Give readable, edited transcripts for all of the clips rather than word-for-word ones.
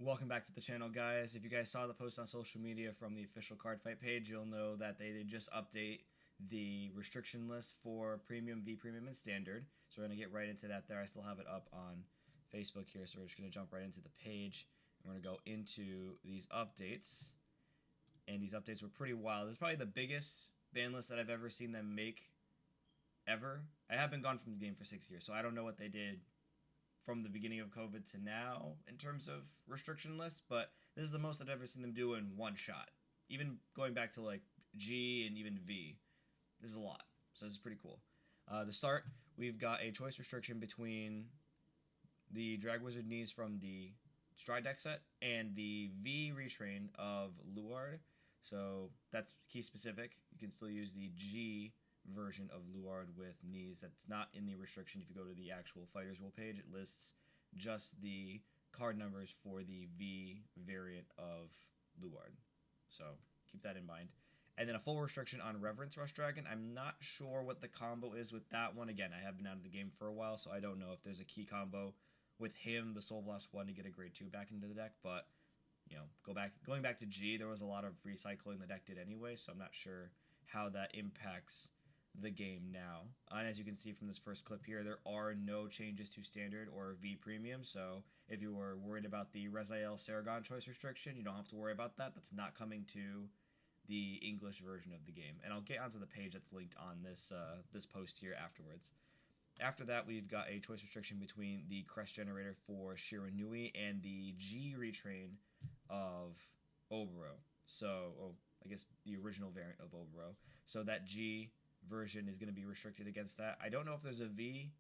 Welcome back to the channel, guys. If you guys saw the post on social media from the official Cardfight page, you'll know that they did just update the restriction list for Premium, V Premium, and Standard. So we're going to get right into that there. I still have it up on Facebook here, so we're just going to jump right into the page. And we're going to go into these updates. And these updates were pretty wild. This is probably the biggest ban list that I've ever seen them make, ever. I have been gone from the game for 6 years, so I don't know what they did from the beginning of COVID to now in terms of restriction lists, but this is the most I've ever seen them do in one shot. Even going back to like G and even V, this is a lot. So this is pretty cool. To start, we've got a choice restriction between the Drag Wizard knees from the Stride deck set and the V retrain of Luard. So that's key specific. You can still use the G version of Luard with knees. That's not in the restriction. If you go to the actual Fighters Rule page, it lists just the card numbers for the V variant of Luard. So keep that in mind. And then a full restriction on Reverence Rush Dragon. I'm not sure what the combo is with that one. Again, I have been out of the game for a while, so I don't know if there's a key combo with him, the Soul Blast 1, to get a grade 2 back into the deck. But, you know, going back to G, there was a lot of recycling the deck did anyway, so I'm not sure how that impacts the game now. And as you can see from this first clip here, there are no changes to Standard or V Premium, so if you were worried about the Rezael Saragon choice restriction, you don't have to worry about that. That's not coming to the English version of the game. And I'll get onto the page that's linked on this this post here afterwards. After that, we've got a choice restriction between the Crest Generator for Shiranui and the G retrain of Oboro. So, I guess the original variant of Oboro. So that G version is going to be restricted against that. I don't know if there's a V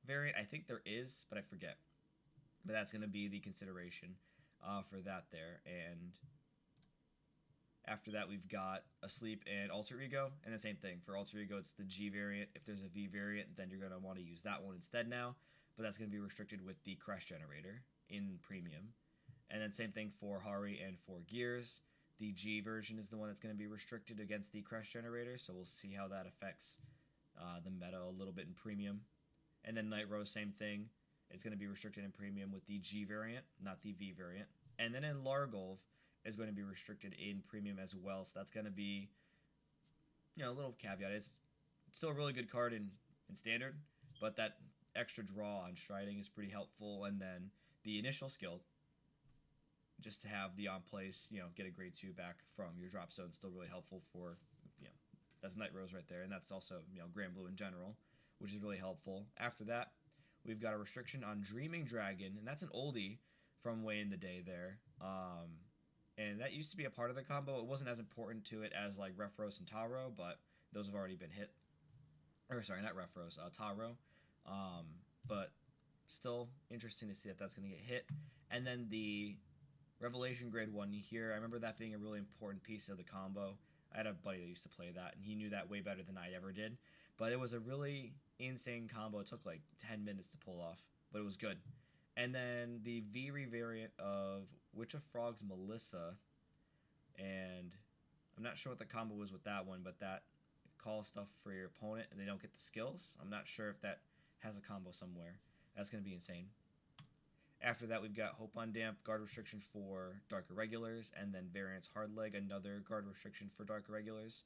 variant. I think there is, but I forget. But that's going to be the consideration for that there. And after that, we've got Asleep and Alter Ego. And the same thing. For Alter Ego, it's the G variant. If there's a V variant, then you're going to want to use that one instead now. But that's going to be restricted with the Crest Generator in Premium. And then same thing for Hari and for Gears. The G version is the one that's going to be restricted against the Crest Generator, so we'll see how that affects the meta a little bit in Premium. And then Night Rose, same thing. It's going to be restricted in Premium with the G variant, not the V variant. And then in Largolv is going to be restricted in Premium as well, so that's going to be, you know, a little caveat. It's still a really good card in Standard, but that extra draw on Striding is pretty helpful. And then the initial skill, just to have the on place, you know, get a grade 2 back from your drop zone, still really helpful for, you know, that's Night Rose right there. And that's also, you know, Grand Blue in general, which is really helpful. After that, we've got a restriction on Dreaming Dragon, and that's an oldie from way in the day there. And that used to be a part of the combo. It wasn't as important to it as like Refros and Taro, but those have already been hit. Or sorry, not Refros, Taro. But still interesting to see that that's going to get hit. And then the Revelation grade 1 here, I remember that being a really important piece of the combo. I had a buddy that used to play that, and he knew that way better than I ever did. But it was a really insane combo. It took like 10 minutes to pull off, but it was good. And then the V variant of Witch of Frogs Melissa, and I'm not sure what the combo was with that one, but that calls stuff for your opponent and they don't get the skills. I'm not sure if that has a combo somewhere. That's going to be insane. After that, we've got Hope on Damp, guard restriction for Dark Irregulars, and then Variance Hardleg, another guard restriction for Dark Irregulars.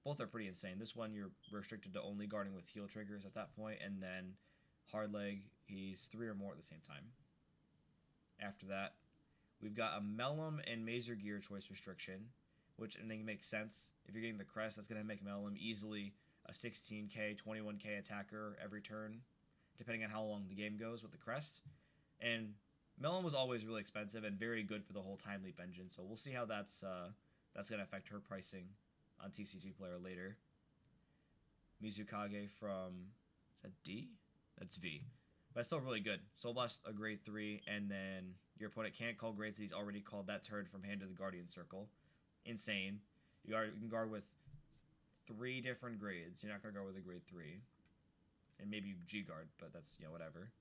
Both are pretty insane. This one, you're restricted to only guarding with heal triggers at that point, and then Hardleg, he's 3 or more at the same time. After that, we've got a Mellum and Mazer Gear choice restriction, which I think makes sense. If you're getting the Crest, that's going to make Mellum easily a 16k, 21k attacker every turn, depending on how long the game goes with the Crest. And Mellum was always really expensive and very good for the whole Time Leap engine, so we'll see how that's going to affect her pricing on TCG Player later. Mizukage from, is that D? That's V. But it's still really good. Soul Blast, a grade 3, and then your opponent can't call grades that he's already called that turn from Hand to the Guardian Circle. Insane. You can guard with 3 different grades. You're not going to guard with a grade 3. And maybe you G-guard, but that's, you know, whatever.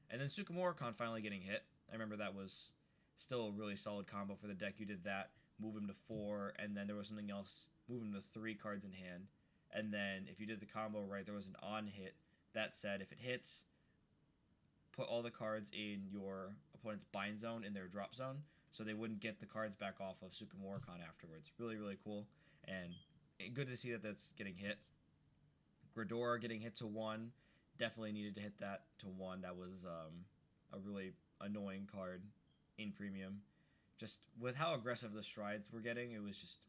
And then Sukamura finally getting hit. I remember that was still a really solid combo for the deck. You did that, move him to 4, and then there was something else, move him to 3 cards in hand. And then if you did the combo right, there was an on hit that said if it hits, put all the cards in your opponent's bind zone in their drop zone. so they wouldn't get the cards back off of Sukamura-Khan afterwards. Really, really cool, and good to see that that's getting hit. Gridora getting hit to 1, definitely needed to hit that to 1. That was a really annoying card in Premium. Just with how aggressive the strides were getting, it was just,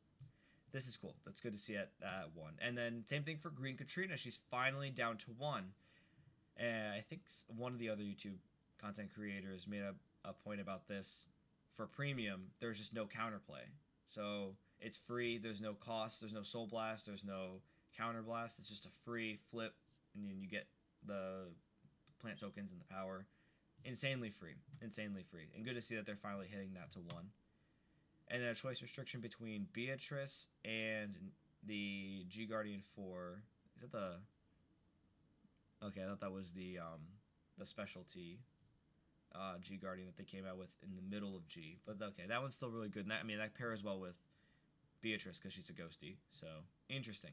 this is cool. That's good to see at 1. And then same thing for Green Katrina. She's finally down to 1. And I think one of the other YouTube content creators made a point about this. For Premium, there's just no counterplay. So it's free. There's no cost. There's no Soul Blast. There's no Counter Blast. It's just a free flip, and then you get the plant tokens and the power. Insanely free. Insanely free. And good to see that they're finally hitting that to 1. And then a choice restriction between Beatrice and the G Guardian 4. Is that the... Okay, I thought that was the specialty G Guardian that they came out with in the middle of G. But okay, that one's still really good. And that pairs well with Beatrice because she's a ghosty. So, interesting.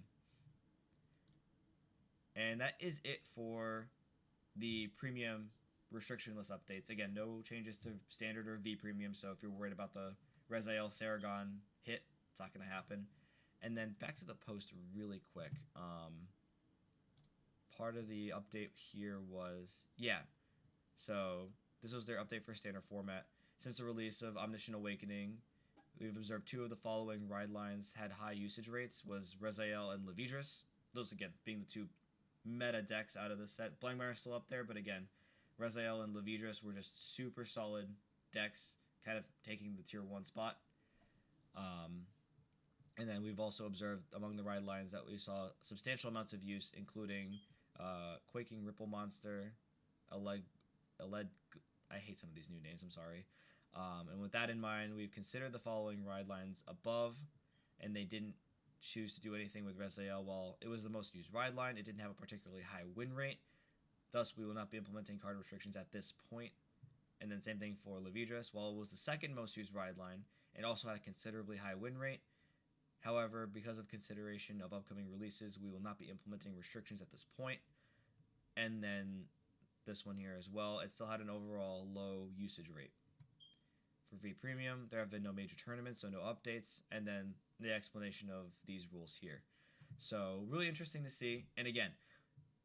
And that is it for the Premium restrictionless updates. Again, no changes to Standard or V Premium. So if you're worried about the Rezael Saragon hit, it's not going to happen. And then back to the post really quick. Part of the update here was, so this was their update for Standard format. Since the release of Omniscient Awakening, we've observed 2 of the following ride lines had high usage rates, was Rezael and Levidris. Those, again, being the 2 meta decks out of the set. Blangmire is still up there, but again, Rezael and Levidris were just super solid decks, kind of taking the tier 1 spot. And then we've also observed among the ride lines that we saw substantial amounts of use, including Quaking Ripple Monster, I hate some of these new names, I'm sorry. And with that in mind, we've considered the following ride lines above, and they didn't choose to do anything with Rezael. While it was the most used ride line, it didn't have a particularly high win rate. Thus, we will not be implementing card restrictions at this point. And then same thing for Levidris. While it was the second most used ride line, it also had a considerably high win rate. However, because of consideration of upcoming releases, we will not be implementing restrictions at this point. And then this one here as well, it still had an overall low usage rate. For V Premium, there have been no major tournaments, so no updates, and then the explanation of these rules here. So, really interesting to see. And again,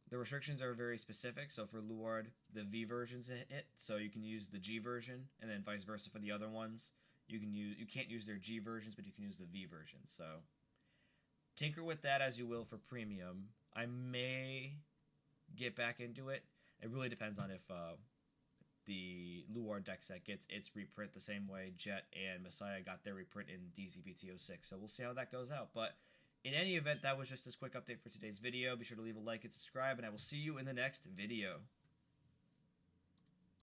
the restrictions are very specific. So for Luard, the V version's hit, so you can use the G version, and then vice versa for the other ones. You can't use their G versions, but you can use the V versions. So tinker with that as you will for Premium. I may get back into it. It really depends on if the Luard deck set gets its reprint the same way Jet and Messiah got their reprint in DZBT06. So we'll see how that goes out. But in any event, that was just this quick update for today's video. Be sure to leave a like and subscribe, and I will see you in the next video.